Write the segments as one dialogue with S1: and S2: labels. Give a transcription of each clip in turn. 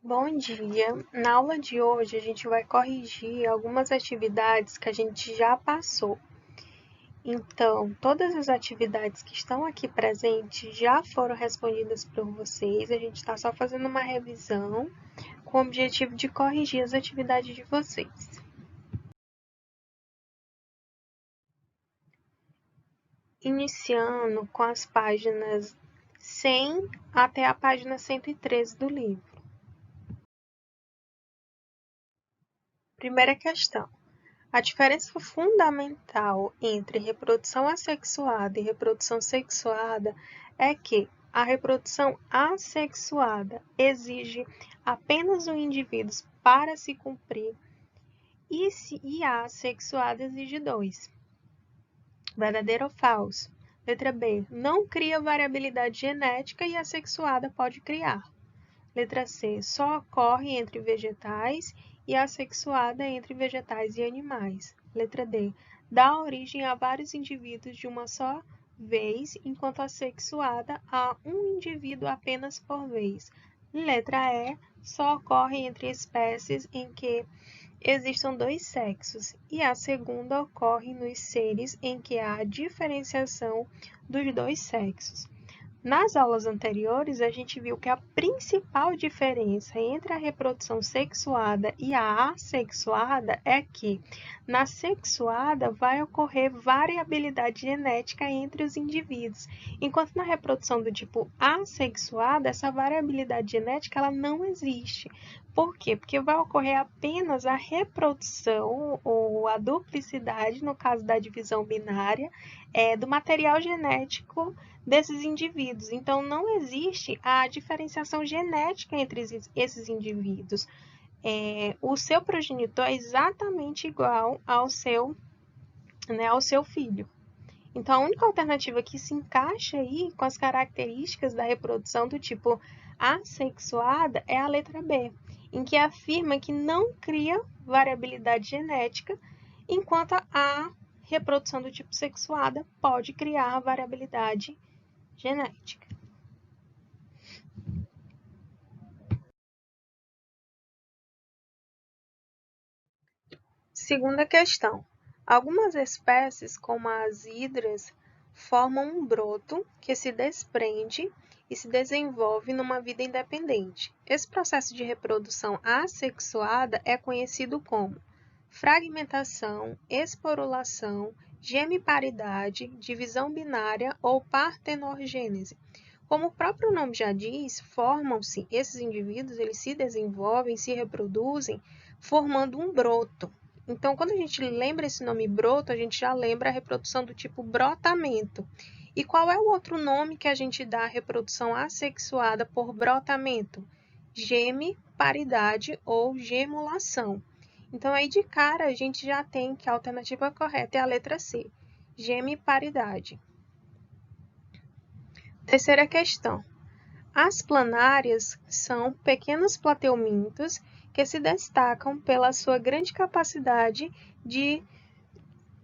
S1: Bom dia! Na aula de hoje a gente vai corrigir algumas atividades que a gente já passou. Então, todas as atividades que estão aqui presentes já foram respondidas por vocês, a gente está só fazendo uma revisão com o objetivo de corrigir as atividades de vocês. Iniciando com as páginas 100 até a página 113 do livro. Primeira questão. A diferença fundamental entre reprodução assexuada e reprodução sexuada é que a reprodução assexuada exige apenas um indivíduo para se cumprir e a assexuada exige dois. Verdadeiro ou falso? Letra B. Não cria variabilidade genética e a assexuada pode criar. Letra C. Só ocorre entre vegetais e assexuada entre vegetais e animais. Letra D. Dá origem a vários indivíduos de uma só vez, enquanto assexuada a um indivíduo apenas por vez. Letra E. Só ocorre entre espécies em que existam dois sexos, e a segunda ocorre nos seres em que há diferenciação dos dois sexos. Nas aulas anteriores, a gente viu que a principal diferença entre a reprodução sexuada e a assexuada é que, na sexuada, vai ocorrer variabilidade genética entre os indivíduos, enquanto na reprodução do tipo assexuada, essa variabilidade genética ela não existe. Por quê? Porque vai ocorrer apenas a reprodução ou a duplicidade, no caso da divisão binária, do material genético desses indivíduos. Então, não existe a diferenciação genética entre esses indivíduos. O seu progenitor é exatamente igual ao seu filho. Então, a única alternativa que se encaixa aí com as características da reprodução do tipo assexuada é a letra B, em que afirma que não cria variabilidade genética, enquanto a reprodução do tipo sexuada pode criar variabilidade genética. Segunda questão. Algumas espécies, como as hidras, formam um broto que se desprende e se desenvolve numa vida independente. Esse processo de reprodução assexuada é conhecido como fragmentação, esporulação, gemiparidade, divisão binária ou partenorgênese. Como o próprio nome já diz, formam-se esses indivíduos, eles se desenvolvem, se reproduzem, formando um broto. Então, quando a gente lembra esse nome broto, a gente já lembra a reprodução do tipo brotamento. E qual é o outro nome que a gente dá à reprodução assexuada por brotamento? Gemiparidade ou gemulação. Então, aí de cara, a gente já tem que a alternativa correta é a letra C, gemiparidade. Terceira questão. As planárias são pequenos plateumintos que se destacam pela sua grande capacidade de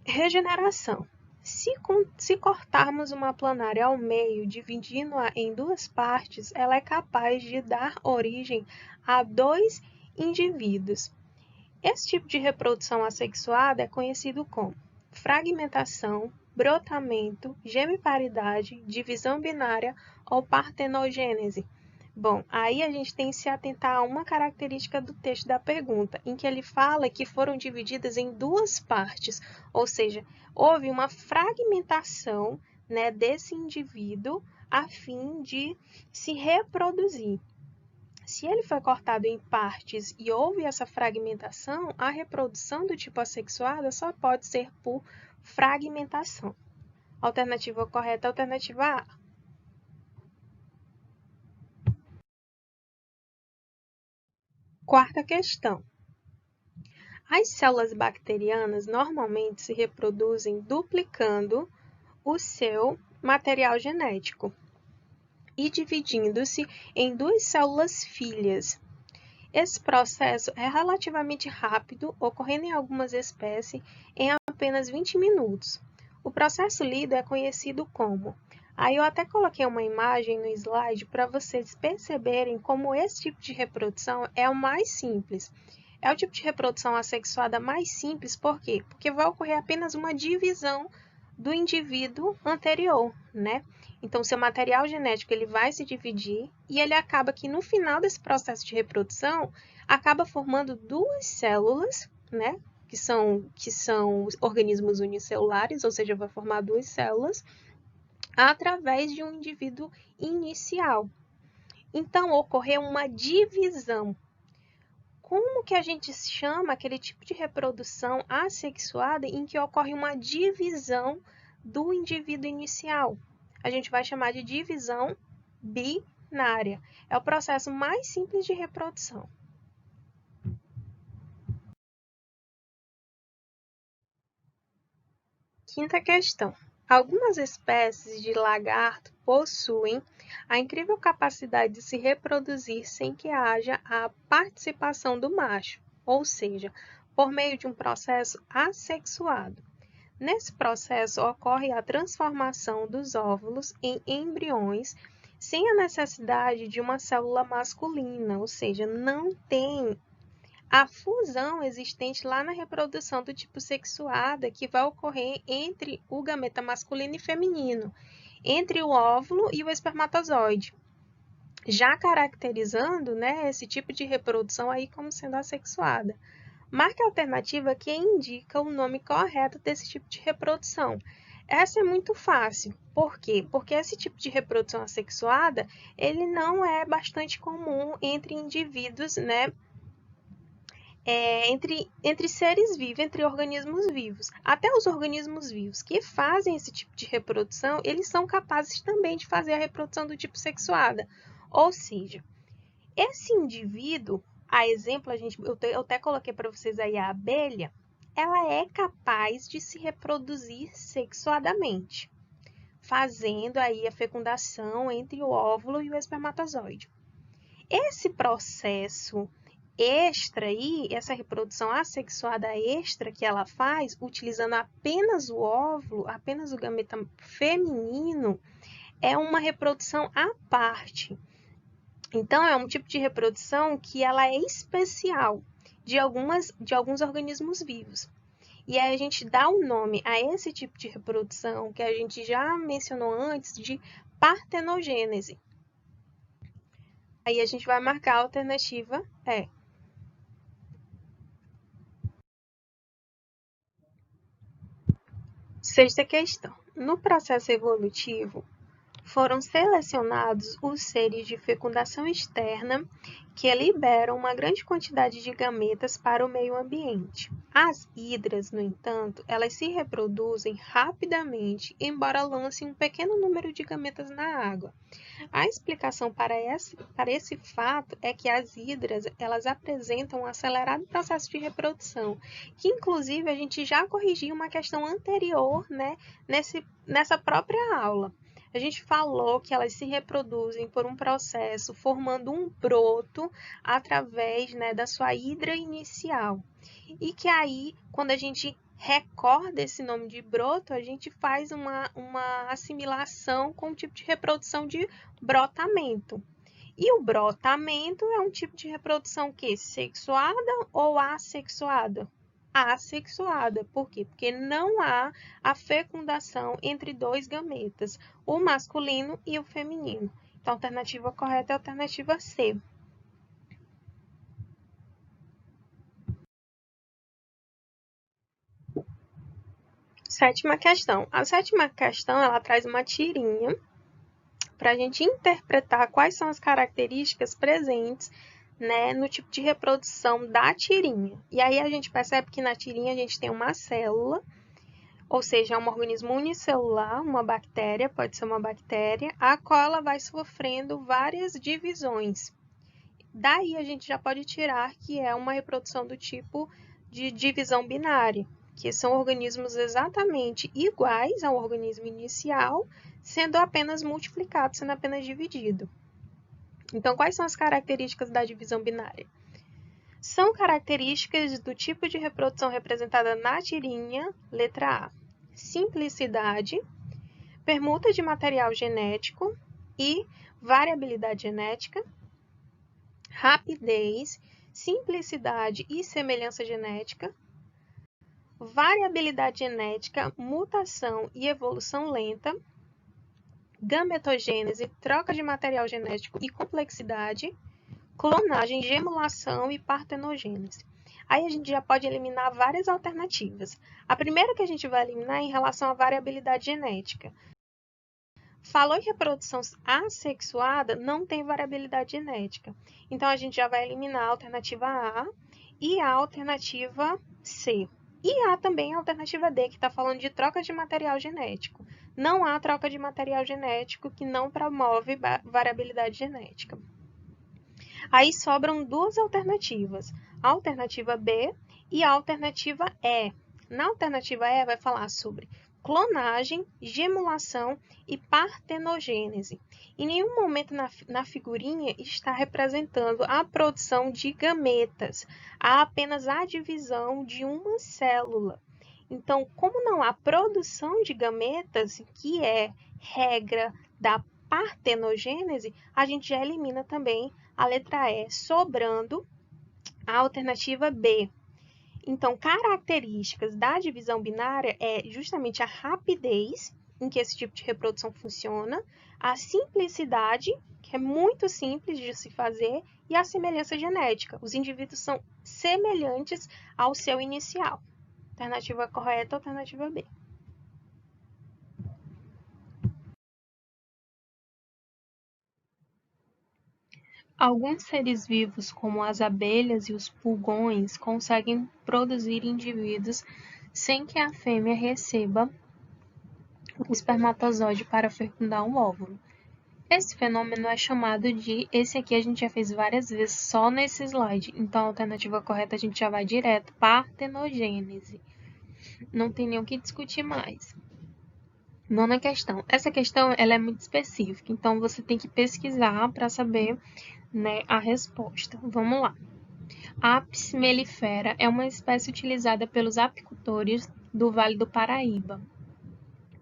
S1: regeneração. Se cortarmos uma planária ao meio, dividindo-a em duas partes, ela é capaz de dar origem a dois indivíduos. Esse tipo de reprodução assexuada é conhecido como fragmentação, brotamento, gemiparidade, divisão binária ou partenogênese. Bom, aí a gente tem que se atentar a uma característica do texto da pergunta, em que ele fala que foram divididas em duas partes, ou seja, houve uma fragmentação, desse indivíduo a fim de se reproduzir. Se ele foi cortado em partes e houve essa fragmentação, a reprodução do tipo assexuada só pode ser por fragmentação. Alternativa correta, alternativa A. Quarta questão. As células bacterianas normalmente se reproduzem duplicando o seu material genético e dividindo-se em duas células filhas. Esse processo é relativamente rápido, ocorrendo em algumas espécies em apenas 20 minutos. O processo lido é conhecido como Aí eu até coloquei uma imagem no slide para vocês perceberem como esse tipo de reprodução é o mais simples. É o tipo de reprodução assexuada mais simples, por quê? Porque vai ocorrer apenas uma divisão do indivíduo anterior, né? Então, seu material genético ele vai se dividir e ele acaba que no final desse processo de reprodução acaba formando duas células, né? Que são organismos unicelulares, ou seja, vai formar duas células através de um indivíduo inicial. Então, ocorreu uma divisão. Como que a gente chama aquele tipo de reprodução assexuada em que ocorre uma divisão do indivíduo inicial? A gente vai chamar de divisão binária. É o processo mais simples de reprodução. Quinta questão. Algumas espécies de lagarto possuem a incrível capacidade de se reproduzir sem que haja a participação do macho, ou seja, por meio de um processo assexuado. Nesse processo ocorre a transformação dos óvulos em embriões sem a necessidade de uma célula masculina, ou seja, não tem a fusão existente lá na reprodução do tipo sexuada que vai ocorrer entre o gameta masculino e feminino, entre o óvulo e o espermatozoide, já caracterizando, né, esse tipo de reprodução aí como sendo assexuada. Marque a alternativa que indica o nome correto desse tipo de reprodução. Essa é muito fácil. Por quê? Porque esse tipo de reprodução assexuada, ele não é bastante comum entre indivíduos, né, entre seres vivos, entre organismos vivos. Até os organismos vivos que fazem esse tipo de reprodução, eles são capazes também de fazer a reprodução do tipo sexuada. Ou seja, esse indivíduo, a exemplo, eu até coloquei para vocês aí a abelha, ela é capaz de se reproduzir sexuadamente, fazendo aí a fecundação entre o óvulo e o espermatozoide. Esse processo extra aí, essa reprodução assexuada extra que ela faz, utilizando apenas o óvulo, apenas o gameta feminino, é uma reprodução à parte. Então, é um tipo de reprodução que ela é especial de alguns organismos vivos. E aí a gente dá o nome a esse tipo de reprodução que a gente já mencionou antes de partenogênese. Aí a gente vai marcar a alternativa E. Sexta questão. No processo evolutivo, foram selecionados os seres de fecundação externa que liberam uma grande quantidade de gametas para o meio ambiente. As hidras, no entanto, elas se reproduzem rapidamente, embora lancem um pequeno número de gametas na água. A explicação para esse fato é que as hidras elas apresentam um acelerado processo de reprodução, que inclusive a gente já corrigiu uma questão anterior, né, nessa própria aula. A gente falou que elas se reproduzem por um processo formando um broto através, né, da sua hidra inicial. E que aí, quando a gente recorda esse nome de broto, a gente faz uma assimilação com o tipo de reprodução de brotamento. E o brotamento é um tipo de reprodução que sexuada ou assexuada? Assexuada. Por quê? Porque não há a fecundação entre dois gametas, o masculino e o feminino. Então, a alternativa correta é a alternativa C. Sétima questão. A sétima questão, ela traz uma tirinha para a gente interpretar quais são as características presentes, né, no tipo de reprodução da tirinha. E aí a gente percebe que na tirinha a gente tem uma célula, ou seja, é um organismo unicelular, uma bactéria, pode ser uma bactéria, a qual ela vai sofrendo várias divisões. Daí a gente já pode tirar que é uma reprodução do tipo de divisão binária, que são organismos exatamente iguais ao organismo inicial, sendo apenas multiplicado, sendo apenas dividido. Então, quais são as características da divisão binária? São características do tipo de reprodução representada na tirinha, letra A. Simplicidade, permuta de material genético e variabilidade genética, rapidez, simplicidade e semelhança genética, variabilidade genética, mutação e evolução lenta, gametogênese, troca de material genético e complexidade, clonagem, gemulação e partenogênese. Aí a gente já pode eliminar várias alternativas. A primeira que a gente vai eliminar é em relação à variabilidade genética. Falou em reprodução assexuada, não tem variabilidade genética. Então, a gente já vai eliminar a alternativa A e a alternativa C. E há também a alternativa D, que está falando de troca de material genético. Não há troca de material genético que não promove variabilidade genética. Aí sobram duas alternativas, a alternativa B e a alternativa E. Na alternativa E vai falar sobre clonagem, gemulação e partenogênese. Em nenhum momento na figurinha está representando a produção de gametas, há apenas a divisão de uma célula. Então, como não há produção de gametas, que é regra da partenogênese, a gente já elimina também a letra E, sobrando a alternativa B. Então, características da divisão binária é justamente a rapidez em que esse tipo de reprodução funciona, a simplicidade, que é muito simples de se fazer, e a semelhança genética. Os indivíduos são semelhantes ao seu inicial. Alternativa correta, alternativa B. Alguns seres vivos, como as abelhas e os pulgões, conseguem produzir indivíduos sem que a fêmea receba o espermatozoide para fecundar um óvulo. Esse fenômeno é chamado de... Esse aqui a gente já fez várias vezes só nesse slide, então a alternativa correta a gente já vai direto, partenogênese. Não tem nem o que discutir mais. Nona questão. Essa questão ela é muito específica, então você tem que pesquisar para saber, né, a resposta. Vamos lá. A Apis mellifera é uma espécie utilizada pelos apicultores do Vale do Paraíba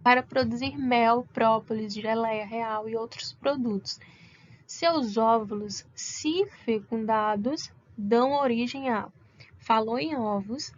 S1: para produzir mel, própolis, geleia real e outros produtos. Seus óvulos, se fecundados, dão origem a... Falou em ovos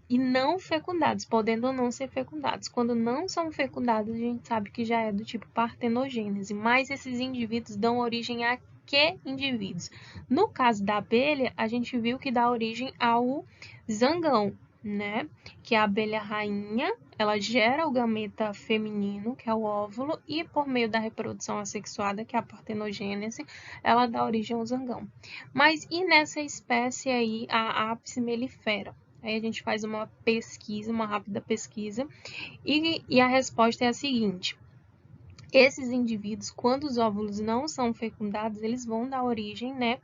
S1: e não fecundados, podendo ou não ser fecundados. Quando não são fecundados, a gente sabe que já é do tipo partenogênese, mas esses indivíduos dão origem a que indivíduos? No caso da abelha, a gente viu que dá origem ao zangão, né? Que é a abelha rainha, ela gera o gameta feminino, que é o óvulo, e por meio da reprodução assexuada, que é a partenogênese, ela dá origem ao zangão. Mas e nessa espécie aí, a Apis mellifera? Aí a gente faz uma pesquisa, uma rápida pesquisa, e a resposta é a seguinte: esses indivíduos, quando os óvulos não são fecundados, eles vão dar origem, né,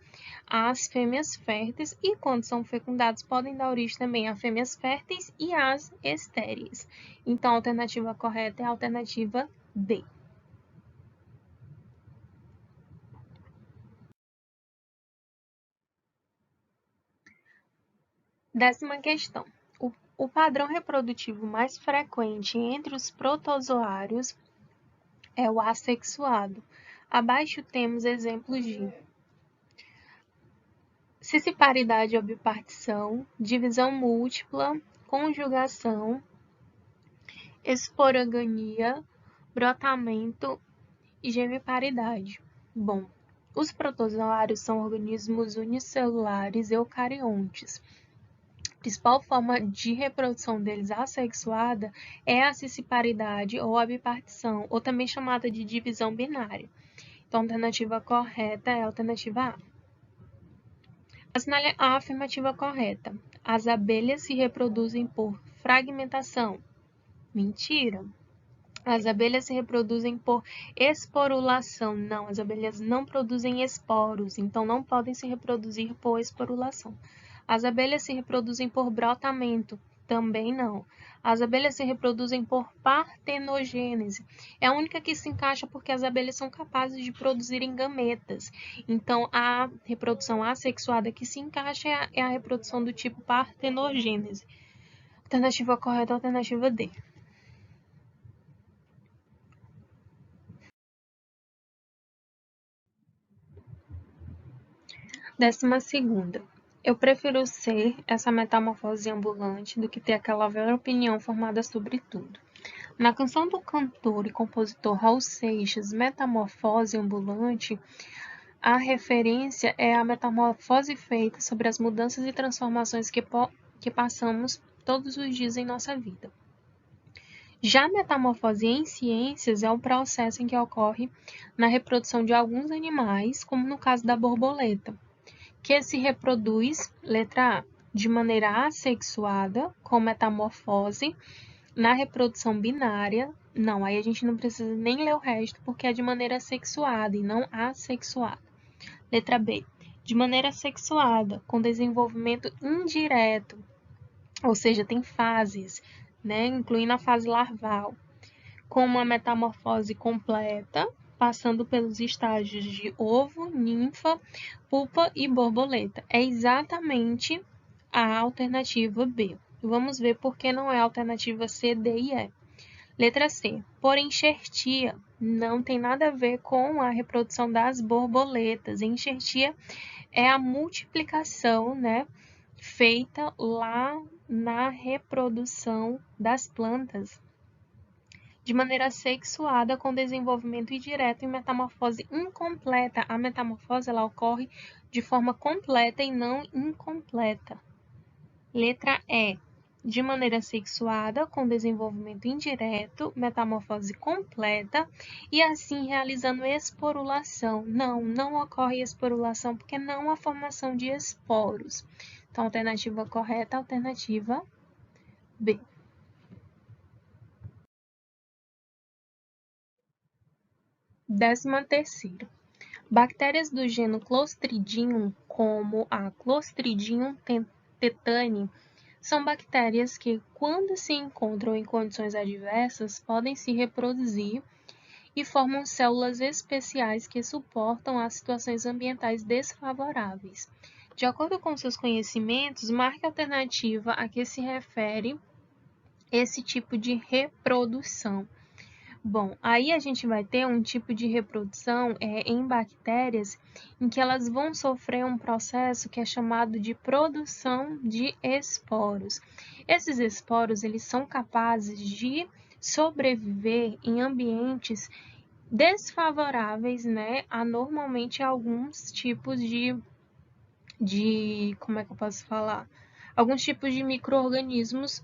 S1: às fêmeas férteis, e quando são fecundados, podem dar origem também a fêmeas férteis e às estéreis. Então, a alternativa correta é a alternativa D. Décima questão. O padrão reprodutivo mais frequente entre os protozoários é o assexuado. Abaixo temos exemplos de cisparidade ou bipartição, divisão múltipla, conjugação, esporogania, brotamento e gemiparidade. Bom, os protozoários são organismos unicelulares eucariontes. A principal forma de reprodução deles assexuada é a cisparidade ou a bipartição, ou também chamada de divisão binária. Então, a alternativa correta é a alternativa A. Assinale a afirmativa correta. As abelhas se reproduzem por fragmentação. Mentira. As abelhas se reproduzem por esporulação. Não, as abelhas não produzem esporos, então não podem se reproduzir por esporulação. As abelhas se reproduzem por brotamento. Também não. As abelhas se reproduzem por partenogênese. É a única que se encaixa porque as abelhas são capazes de produzirem gametas. Então, a reprodução assexuada que se encaixa é a reprodução do tipo partenogênese. Alternativa correta, alternativa D. 12ª. Eu prefiro ser essa metamorfose ambulante do que ter aquela velha opinião formada sobre tudo. Na canção do cantor e compositor Raul Seixas, Metamorfose Ambulante, a referência é a metamorfose feita sobre as mudanças e transformações que passamos todos os dias em nossa vida. Já a metamorfose em ciências é um processo em que ocorre na reprodução de alguns animais, como no caso da borboleta, que se reproduz, letra A, de maneira assexuada, com metamorfose, na reprodução binária, não, aí a gente não precisa nem ler o resto, porque é de maneira sexuada e não assexuada. Letra B, de maneira sexuada, com desenvolvimento indireto, ou seja, tem fases, né, incluindo a fase larval, com uma metamorfose completa, passando pelos estágios de ovo, ninfa, pupa e borboleta. É exatamente a alternativa B. Vamos ver por que não é a alternativa C, D e E. Letra C. Por enxertia, não tem nada a ver com a reprodução das borboletas. Enxertia é a multiplicação, né, feita lá na reprodução das plantas, de maneira sexuada, com desenvolvimento indireto e metamorfose incompleta. A metamorfose ela ocorre de forma completa e não incompleta. Letra E. De maneira sexuada, com desenvolvimento indireto, metamorfose completa e assim realizando esporulação. Não ocorre esporulação porque não há formação de esporos. Então, alternativa correta, alternativa B. 13ª. Bactérias do gênero Clostridium, como a Clostridium tetani, são bactérias que, quando se encontram em condições adversas, podem se reproduzir e formam células especiais que suportam as situações ambientais desfavoráveis. De acordo com seus conhecimentos, marque a alternativa a que se refere esse tipo de reprodução. Bom, aí a gente vai ter um tipo de reprodução em bactérias em que elas vão sofrer um processo que é chamado de produção de esporos. Esses esporos, eles são capazes de sobreviver em ambientes desfavoráveis, né, a normalmente alguns tipos como é que eu posso falar? Alguns tipos de micro-organismos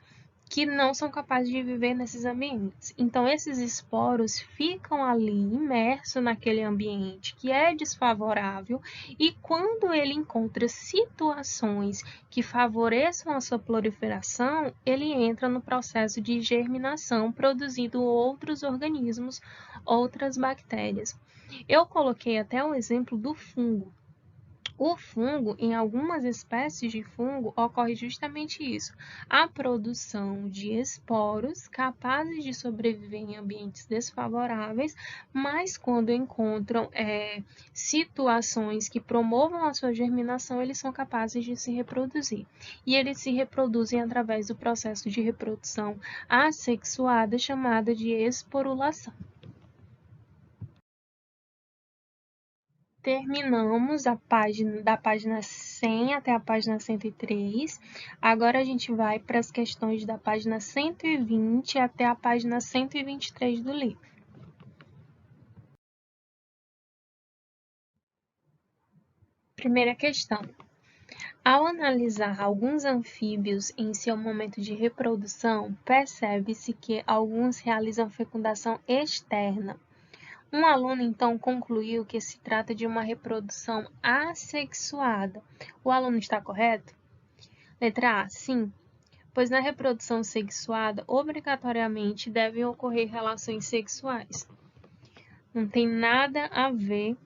S1: que não são capazes de viver nesses ambientes. Então, esses esporos ficam ali imersos naquele ambiente que é desfavorável e quando ele encontra situações que favoreçam a sua proliferação, ele entra no processo de germinação, produzindo outros organismos, outras bactérias. Eu coloquei até o exemplo do fungo. O fungo, em algumas espécies de fungo, ocorre justamente isso, a produção de esporos capazes de sobreviver em ambientes desfavoráveis, mas quando encontram situações que promovam a sua germinação, eles são capazes de se reproduzir. E eles se reproduzem através do processo de reprodução assexuada, chamada de esporulação. Terminamos da página 100 até a página 103. Agora a gente vai para as questões da página 120 até a página 123 do livro. Primeira questão. Ao analisar alguns anfíbios em seu momento de reprodução, percebe-se que alguns realizam fecundação externa. Um aluno, então, concluiu que se trata de uma reprodução assexuada. O aluno está correto? Letra A, sim, pois na reprodução sexuada, obrigatoriamente devem ocorrer relações sexuais. Não tem nada a ver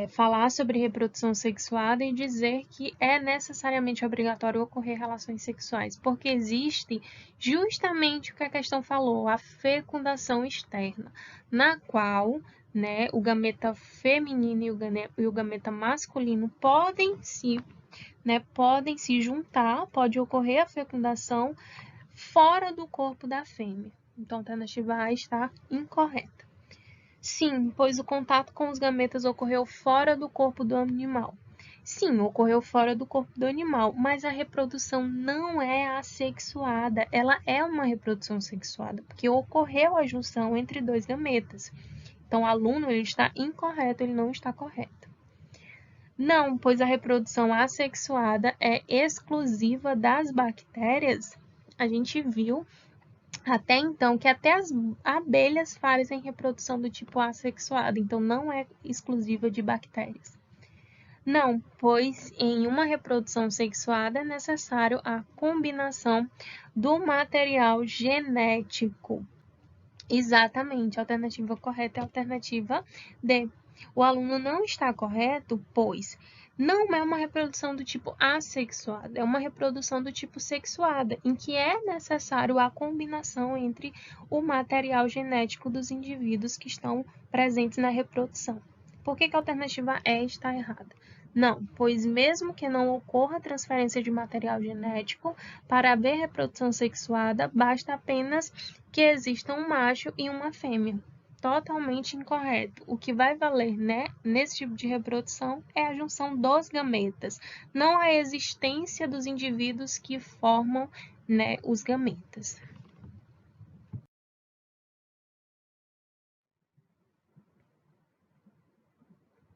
S1: falar sobre reprodução sexuada e dizer que é necessariamente obrigatório ocorrer relações sexuais, porque existe justamente o que a questão falou, a fecundação externa, na qual, né, o gameta feminino e o gameta masculino podem se juntar, pode ocorrer a fecundação fora do corpo da fêmea. Então, a alternativa A está incorreta. Sim, pois o contato com os gametas ocorreu fora do corpo do animal. Sim, ocorreu fora do corpo do animal, mas a reprodução não é assexuada, ela é uma reprodução sexuada, porque ocorreu a junção entre dois gametas. Então, o aluno ele está incorreto, ele não está correto. Não, pois a reprodução assexuada é exclusiva das bactérias. A gente viu até então que até as abelhas fazem reprodução do tipo assexuado, então não é exclusiva de bactérias. Não, pois em uma reprodução sexuada é necessário a combinação do material genético. Exatamente, a alternativa correta é a alternativa D. O aluno não está correto, pois não é uma reprodução do tipo assexuada, é uma reprodução do tipo sexuada, em que é necessário a combinação entre o material genético dos indivíduos que estão presentes na reprodução. Por que a alternativa E está errada? Não, pois mesmo que não ocorra transferência de material genético, para haver reprodução sexuada, basta apenas que exista um macho e uma fêmea. Totalmente incorreto. O que vai valer, né, nesse tipo de reprodução é a junção dos gametas, não a existência dos indivíduos que formam, né, os gametas.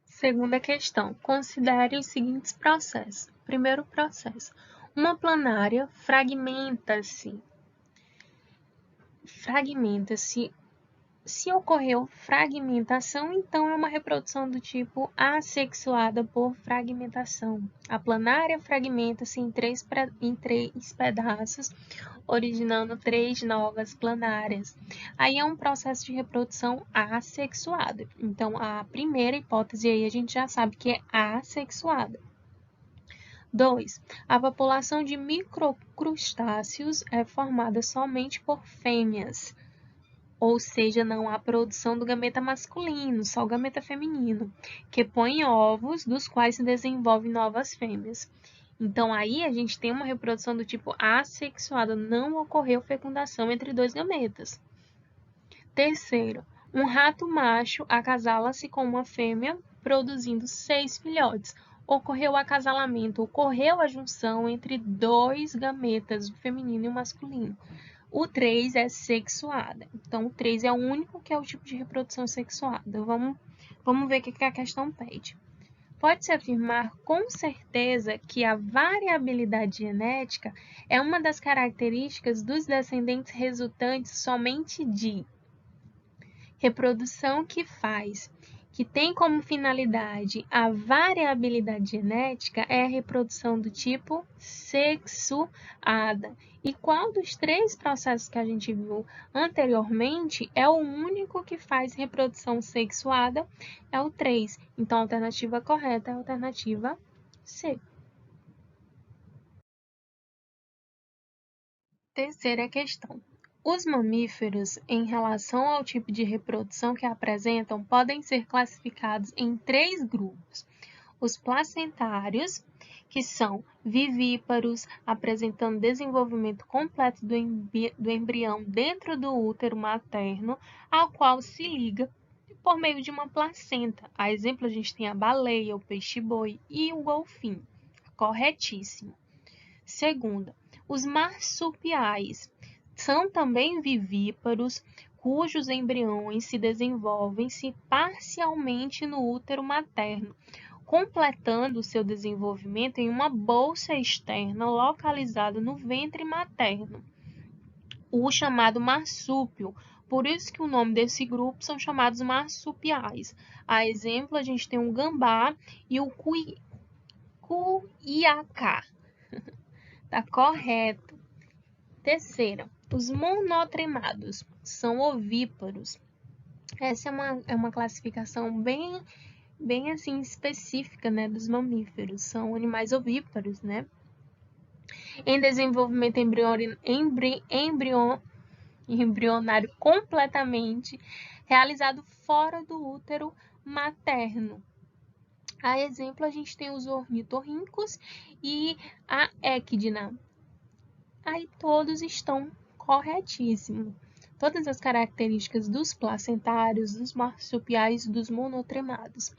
S1: Segunda questão. Considere os seguintes processos. Primeiro processo. Uma planária fragmenta-se. Se ocorreu fragmentação, então é uma reprodução do tipo assexuada por fragmentação. A planária fragmenta-se em três pedaços, originando 3 novas planárias. Aí é um processo de reprodução assexuada. Então, a primeira hipótese aí a gente já sabe que é assexuada. 2. A população de microcrustáceos é formada somente por fêmeas. Ou seja, não há produção do gameta masculino, só o gameta feminino, que põe ovos, dos quais se desenvolvem novas fêmeas. Então, aí a gente tem uma reprodução do tipo assexuada, não ocorreu fecundação entre dois gametas. Terceiro, um rato macho acasala-se com uma fêmea, produzindo 6 filhotes. Ocorreu o acasalamento, ocorreu a junção entre dois gametas, o feminino e o masculino. O 3 é sexuada. Então, o 3 é o único que é o tipo de reprodução sexuada. Vamos ver o que a questão pede. Pode-se afirmar com certeza que a variabilidade genética é uma das características dos descendentes resultantes somente de reprodução que tem como finalidade a variabilidade genética é a reprodução do tipo sexuada. E qual dos 3 processos que a gente viu anteriormente é o único que faz reprodução sexuada? É o 3. Então, a alternativa correta é a alternativa C. Terceira questão. Os mamíferos, em relação ao tipo de reprodução que apresentam, podem ser classificados em 3 grupos. Os placentários, que são vivíparos, apresentando desenvolvimento completo do embrião dentro do útero materno, ao qual se liga por meio de uma placenta. A exemplo, a gente tem a baleia, o peixe-boi e o golfinho. Corretíssimo. Segunda, os marsupiais são também vivíparos, cujos embriões se desenvolvem-se parcialmente no útero materno, completando seu desenvolvimento em uma bolsa externa localizada no ventre materno, o chamado marsúpio. Por isso que o nome desse grupo são chamados marsupiais. A exemplo, a gente tem o gambá e o cuiacá. Tá correto. Terceira, os monotremados são ovíparos. Essa é uma classificação bem assim específica, né, dos mamíferos. São animais ovíparos, né? Em desenvolvimento embrionário completamente realizado fora do útero materno. A exemplo, a gente tem os ornitorrincos e a equidna. Aí todos estão corretíssimos. Todas as características dos placentários, dos marsupiais e dos monotremados.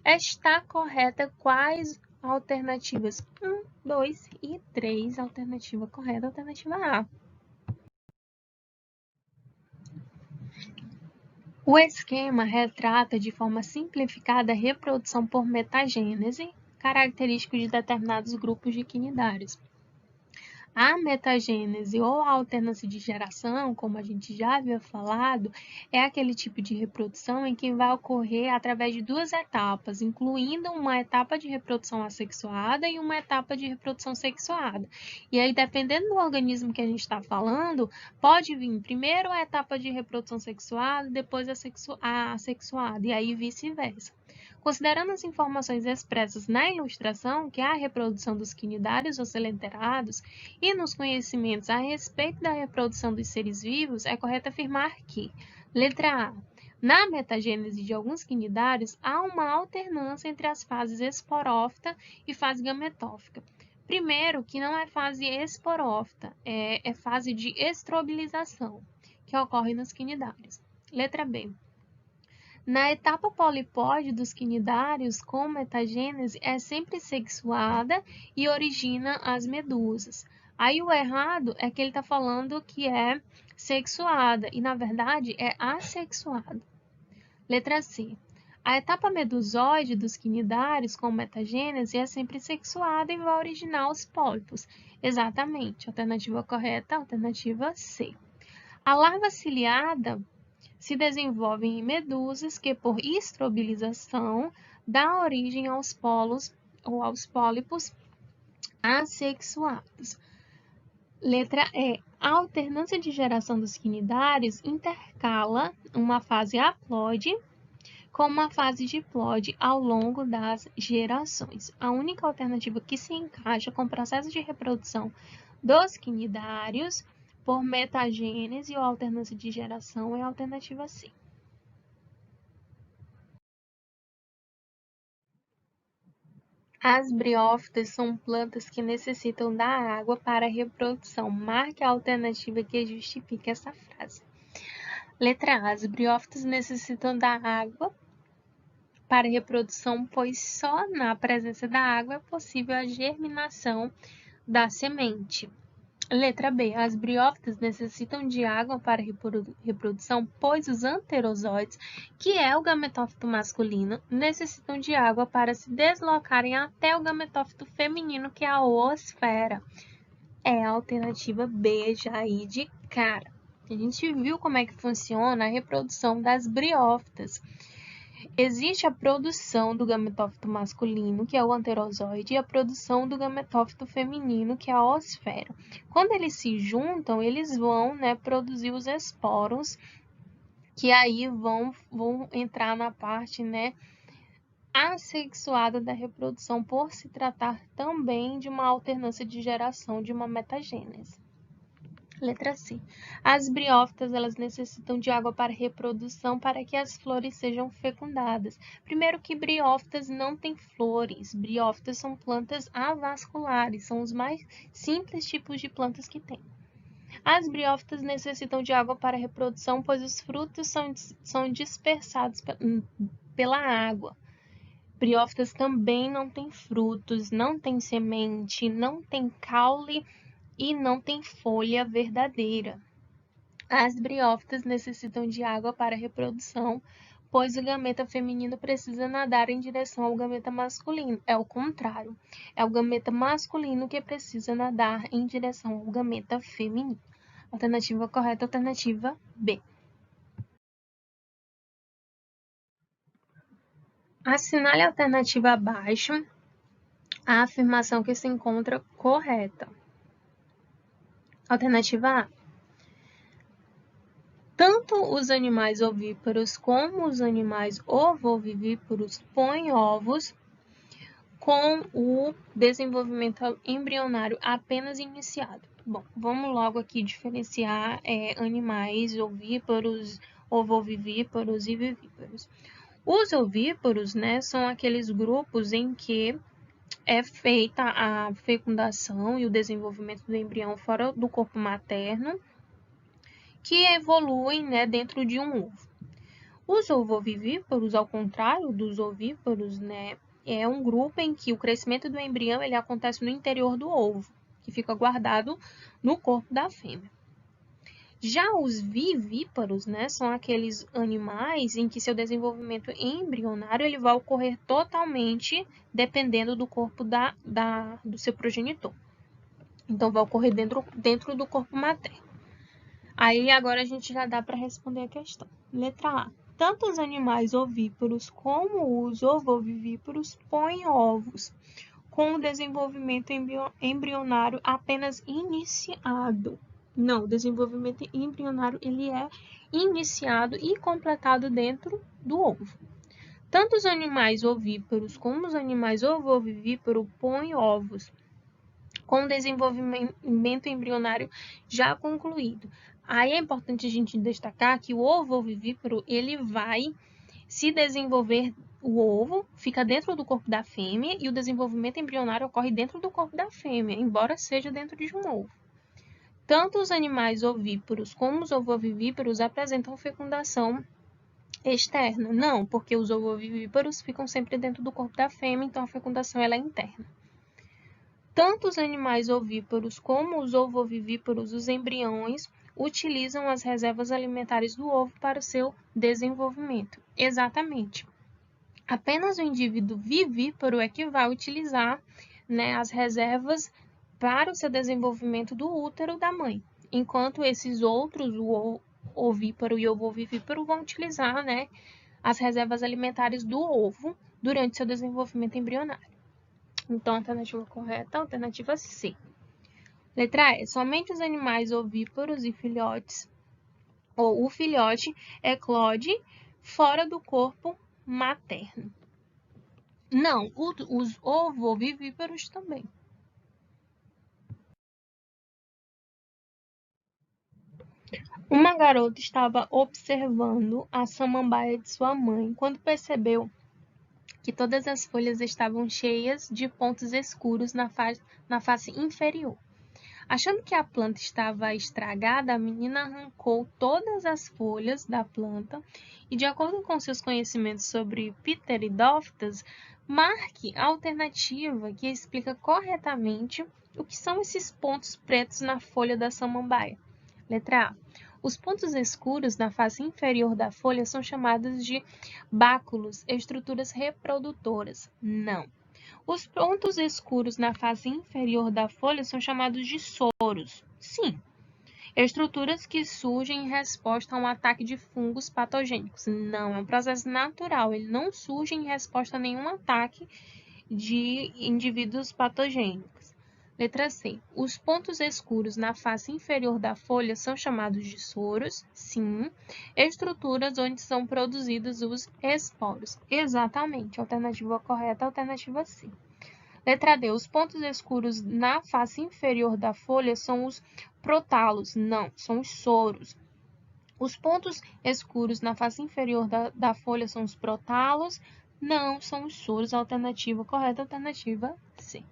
S1: Está correta quais Alternativas 1, 2 e 3. Alternativa correta, alternativa A. O esquema retrata de forma simplificada a reprodução por metagênese, característico de determinados grupos de quinidários. A metagênese ou a alternância de geração, como a gente já havia falado, é aquele tipo de reprodução em que vai ocorrer através de duas etapas, incluindo uma etapa de reprodução assexuada e uma etapa de reprodução sexuada. E aí, dependendo do organismo que a gente está falando, pode vir primeiro a etapa de reprodução sexuada, depois a assexuada, e aí vice-versa. Considerando as informações expressas na ilustração, que é a reprodução dos quinidários ou selenterados, e nos conhecimentos a respeito da reprodução dos seres vivos, é correto afirmar que, letra A, na metagênese de alguns quinidários, há uma alternância entre as fases esporófita e fase gametófica. Primeiro, que não é fase esporófita, é fase de estrobilização, que ocorre nos quinidários. Letra B. Na etapa polipóide dos quinidários com metagênese é sempre sexuada e origina as medusas. Aí o errado é que ele está falando que é sexuada e na verdade é assexuada. Letra C. A etapa medusóide dos quinidários com metagênese é sempre sexuada e vai originar os pólipos. Exatamente. Alternativa correta, alternativa C. A larva ciliada se desenvolvem em medusas que, por estrobilização, dá origem aos polos ou aos pólipos assexuados. Letra E. A alternância de geração dos quinidários intercala uma fase haploide com uma fase diploide ao longo das gerações. A única alternativa que se encaixa com o processo de reprodução dos quinidários por metagênese ou alternância de geração é a alternativa C. As briófitas são plantas que necessitam da água para a reprodução. Marque a alternativa que justifique essa frase. Letra A. As briófitas necessitam da água para a reprodução, pois só na presença da água é possível a germinação da semente. Letra B. As briófitas necessitam de água para reprodução, pois os anterozoides, que é o gametófito masculino, necessitam de água para se deslocarem até o gametófito feminino, que é a oosfera. É a alternativa B, já aí de cara. A gente viu como é que funciona a reprodução das briófitas. Existe a produção do gametófito masculino, que é o anterozoide, e a produção do gametófito feminino, que é a oosfera. Quando eles se juntam, eles vão, produzir os esporos, que aí vão entrar na parte, assexuada da reprodução, por se tratar também de uma alternância de geração, de uma metagênese. Letra C. As briófitas, elas necessitam de água para reprodução para que as flores sejam fecundadas. Primeiro que briófitas não têm flores. Briófitas são plantas avasculares, são os mais simples tipos de plantas que tem. As briófitas necessitam de água para reprodução, pois os frutos são dispersados pela água. Briófitas também não têm frutos, não têm semente, não têm caule e não tem folha verdadeira. As briófitas necessitam de água para reprodução, pois o gameta feminino precisa nadar em direção ao gameta masculino. É o contrário. É o gameta masculino que precisa nadar em direção ao gameta feminino. Alternativa correta, alternativa B. Assinale a alternativa abaixo a afirmação que se encontra correta. Alternativa A. Tanto os animais ovíparos como os animais ovovivíparos põem ovos com o desenvolvimento embrionário apenas iniciado. Bom, vamos logo aqui diferenciar animais ovíparos, ovovivíparos e vivíparos. Os ovíparos, são aqueles grupos em que é feita a fecundação e o desenvolvimento do embrião fora do corpo materno, que evoluem dentro de um ovo. Os ovovivíparos, ao contrário dos ovíparos, é um grupo em que o crescimento do embrião ele acontece no interior do ovo, que fica guardado no corpo da fêmea. Já os vivíparos, né, são aqueles animais em que seu desenvolvimento embrionário ele vai ocorrer totalmente dependendo do corpo do seu progenitor. Então, vai ocorrer dentro do corpo materno. Aí, agora a gente já dá para responder a questão. Letra A. Tanto os animais ovíparos como os ovovivíparos põem ovos com o desenvolvimento embrionário apenas iniciado. Não, o desenvolvimento embrionário ele é iniciado e completado dentro do ovo. Tanto os animais ovíparos como os animais ovovivíparos põem ovos com o desenvolvimento embrionário já concluído. Aí é importante a gente destacar que o ovo ovovivíparo ele vai se desenvolver, o ovo fica dentro do corpo da fêmea e o desenvolvimento embrionário ocorre dentro do corpo da fêmea, embora seja dentro de um ovo. Tanto os animais ovíparos como os ovovivíparos apresentam fecundação externa. Não, porque os ovovivíparos ficam sempre dentro do corpo da fêmea, então a fecundação ela é interna. Tanto os animais ovíparos como os ovovivíparos, os embriões, utilizam as reservas alimentares do ovo para o seu desenvolvimento. Exatamente. Apenas o indivíduo vivíparo é que vai utilizar, né, as reservas para o seu desenvolvimento do útero da mãe, enquanto esses outros, o ovíparo e o ovovivíparo, vão utilizar, né, as reservas alimentares do ovo durante seu desenvolvimento embrionário. Então, a alternativa correta é a alternativa C. Letra E. Somente os animais ovíparos e filhotes, ou o filhote, eclode fora do corpo materno. Não, os ovovivíparos também. Uma garota estava observando a samambaia de sua mãe quando percebeu que todas as folhas estavam cheias de pontos escuros na face inferior. Achando que a planta estava estragada, a menina arrancou todas as folhas da planta e, de acordo com seus conhecimentos sobre Pteridófitas, marque a alternativa que explica corretamente o que são esses pontos pretos na folha da samambaia. Letra A. Os pontos escuros na face inferior da folha são chamados de báculos, estruturas reprodutoras. Não. Os pontos escuros na face inferior da folha são chamados de soros. Sim. Estruturas que surgem em resposta a um ataque de fungos patogênicos. Não, é um processo natural. Ele não surge em resposta a nenhum ataque de indivíduos patogênicos. Letra C. Os pontos escuros na face inferior da folha são chamados de soros. Sim. Estruturas onde são produzidos os esporos. Exatamente. Alternativa correta, alternativa C. Letra D. Os pontos escuros na face inferior da folha são os protálos. Não, são os soros. Os pontos escuros na face inferior da folha são os protálos. Não, são os soros. Alternativa correta, alternativa C.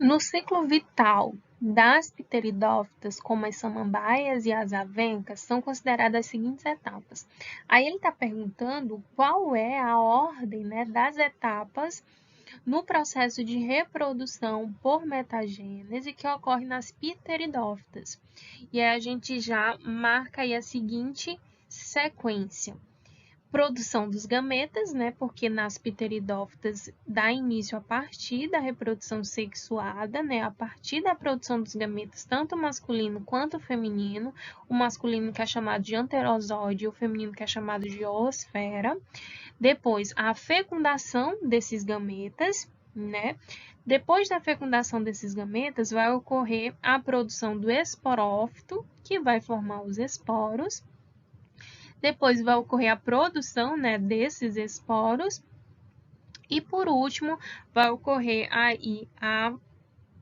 S1: No ciclo vital das pteridófitas, como as samambaias e as avencas, são consideradas as seguintes etapas. Aí ele está perguntando qual é a ordem, né, das etapas no processo de reprodução por metagênese que ocorre nas pteridófitas. E aí a gente já marca aí a seguinte sequência. Produção dos gametas, né? Porque nas pteridófitas dá início a partir da reprodução sexuada, né? A partir da produção dos gametas, tanto masculino quanto feminino, o masculino que é chamado de anterozóide e o feminino que é chamado de oosfera. Depois, a fecundação desses gametas, né? Depois da fecundação desses gametas, vai ocorrer a produção do esporófito, que vai formar os esporos. Depois vai ocorrer a produção, né, desses esporos. E por último, vai ocorrer aí a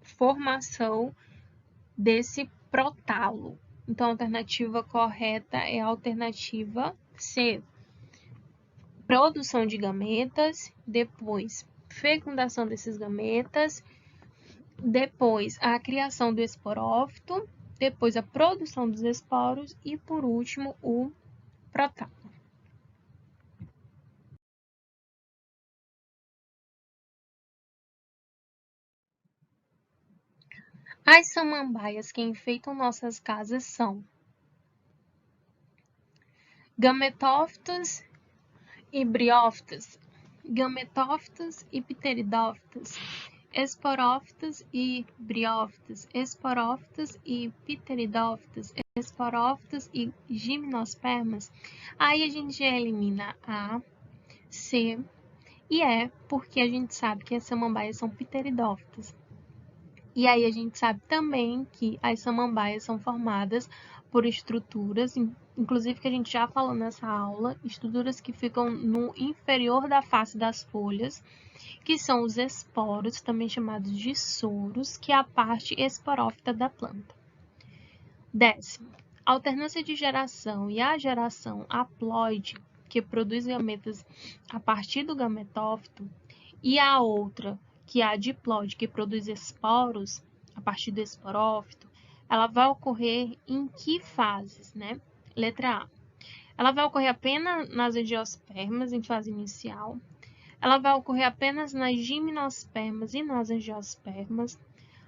S1: formação desse prótalo. Então, a alternativa correta é a alternativa C. Produção de gametas, depois fecundação desses gametas, depois a criação do esporófito, depois a produção dos esporos e, por último, o prótalo. As samambaias que enfeitam nossas casas são gametófitos e briófitos, gametófitos e pteridófitos, esporófitos e briófitos, esporófitos e pteridófitos, esporófitos e gimnospermas. Aí a gente já elimina A, C e E, porque a gente sabe que as samambaias são pteridófitas. E aí a gente sabe também que as samambaias são formadas por estruturas, inclusive que a gente já falou nessa aula, estruturas que ficam no inferior da face das folhas, que são os esporos, também chamados de soros, que é a parte esporófita da planta. 10º, a alternância de geração e a geração haploide, que produz gametas a partir do gametófito, e a outra, que é a diploide, que produz esporos a partir do esporófito, ela vai ocorrer em que fases, né? Letra A. Ela vai ocorrer apenas nas angiospermas, em fase inicial. Ela vai ocorrer apenas nas gimnospermas e nas angiospermas.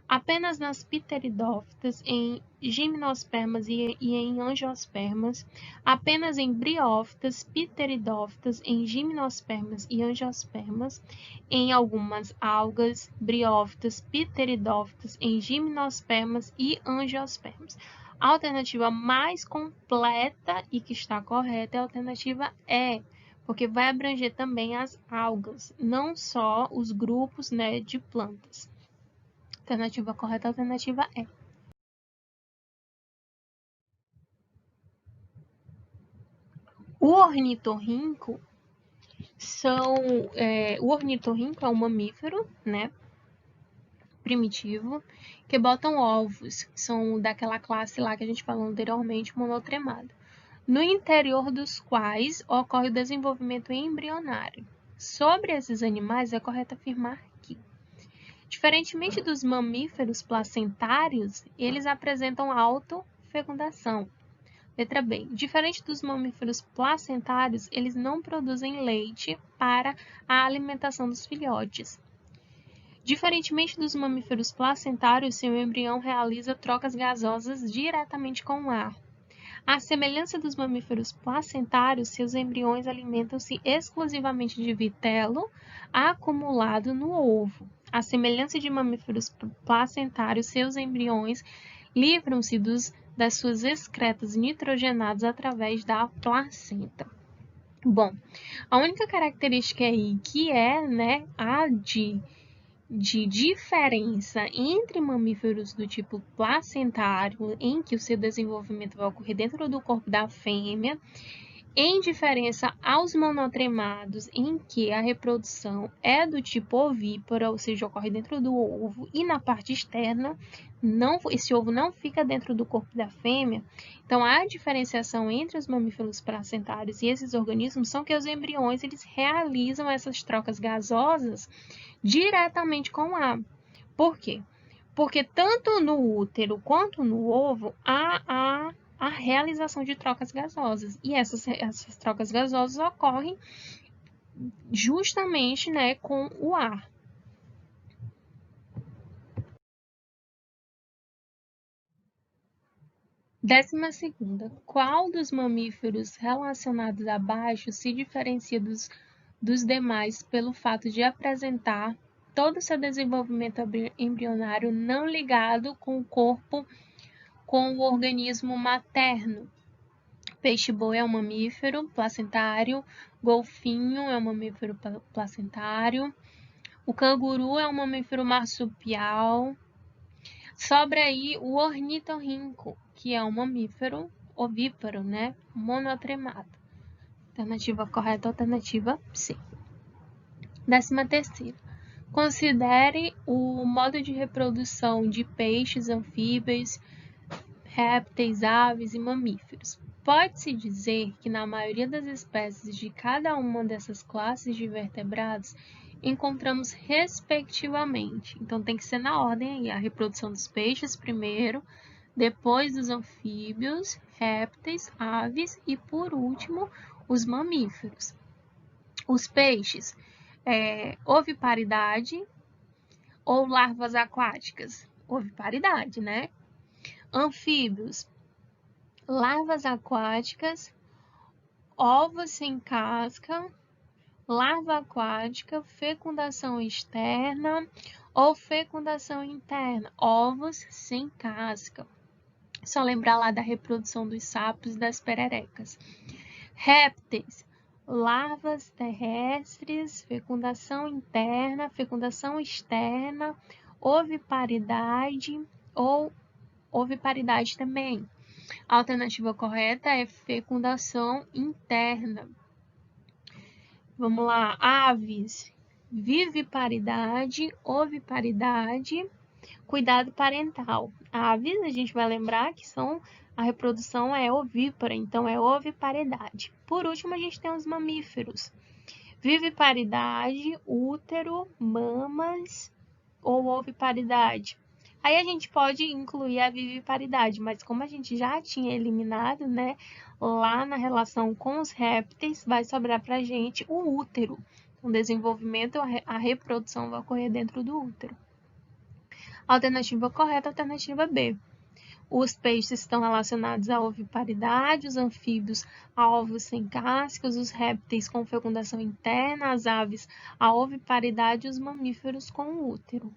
S1: Apenas nas pteridófitas, em gimnospermas e em angiospermas, apenas em briófitas, pteridófitas, em gimnospermas e angiospermas, em algumas algas, briófitas, pteridófitas, em gimnospermas e angiospermas. A alternativa mais completa e que está correta é a alternativa E, porque vai abranger também as algas, não só os grupos, né, de plantas. Alternativa correta, alternativa E. O ornitorrinco é um mamífero, né, primitivo, que botam ovos, são daquela classe lá que a gente falou anteriormente, monotremado, no interior dos quais ocorre o desenvolvimento embrionário. Sobre esses animais, é correto afirmar que, diferentemente dos mamíferos placentários, eles apresentam autofecundação. Letra B. Diferente dos mamíferos placentários, eles não produzem leite para a alimentação dos filhotes. Diferentemente dos mamíferos placentários, seu embrião realiza trocas gasosas diretamente com o ar. À semelhança dos mamíferos placentários, seus embriões alimentam-se exclusivamente de vitelo acumulado no ovo. À semelhança de mamíferos placentários, seus embriões livram-se das suas excretas nitrogenadas através da placenta. Bom, a única característica aí que é, né, a de diferença entre mamíferos do tipo placentário, em que o seu desenvolvimento vai ocorrer dentro do corpo da fêmea, em diferença aos monotremados, em que a reprodução é do tipo ovípara, ou seja, ocorre dentro do ovo, e na parte externa, esse ovo não fica dentro do corpo da fêmea. Então, a diferenciação entre os mamíferos placentários e esses organismos são que os embriões eles realizam essas trocas gasosas diretamente com o ar. Por quê? Porque tanto no útero quanto no ovo há a realização de trocas gasosas. E essas trocas gasosas ocorrem justamente, né, com o ar. Décima segunda. Qual dos mamíferos relacionados abaixo se diferencia dos demais pelo fato de apresentar todo o seu desenvolvimento embrionário não ligado com o corpo, com o organismo materno? Peixe-boi é um mamífero placentário, golfinho é um mamífero placentário, o canguru é um mamífero marsupial. Sobra aí o ornitorrinco, que é um mamífero ovíparo, né, monotremado. Alternativa correta, alternativa C. 13ª. Considere o modo de reprodução de peixes, anfíbios, répteis, aves e mamíferos. Pode-se dizer que na maioria das espécies de cada uma dessas classes de vertebrados encontramos respectivamente, então tem que ser na ordem aí, a reprodução dos peixes primeiro, depois dos anfíbios, répteis, aves e por último os mamíferos. Os peixes, oviparidade ou larvas aquáticas. oviparidade, né? Anfíbios, larvas aquáticas, ovos sem casca, larva aquática, fecundação externa ou fecundação interna, ovos sem casca. Só lembrar lá da reprodução dos sapos e das pererecas. Répteis, larvas terrestres, fecundação interna, fecundação externa, oviparidade ou oviparidade também. A alternativa correta é fecundação interna. Vamos lá, aves, viviparidade, oviparidade, cuidado parental. Aves, a gente vai lembrar que a reprodução é ovípara, então é oviparidade. Por último, a gente tem os mamíferos. Viviparidade, útero, mamas ou oviparidade. Aí a gente pode incluir a viviparidade, mas como a gente já tinha eliminado, né, lá na relação com os répteis, vai sobrar para a gente o útero. O desenvolvimento, a reprodução vai ocorrer dentro do útero. Alternativa correta, alternativa B. Os peixes estão relacionados à oviparidade, os anfíbios a ovos sem cascas, os répteis com fecundação interna, as aves a oviparidade e os mamíferos com o útero.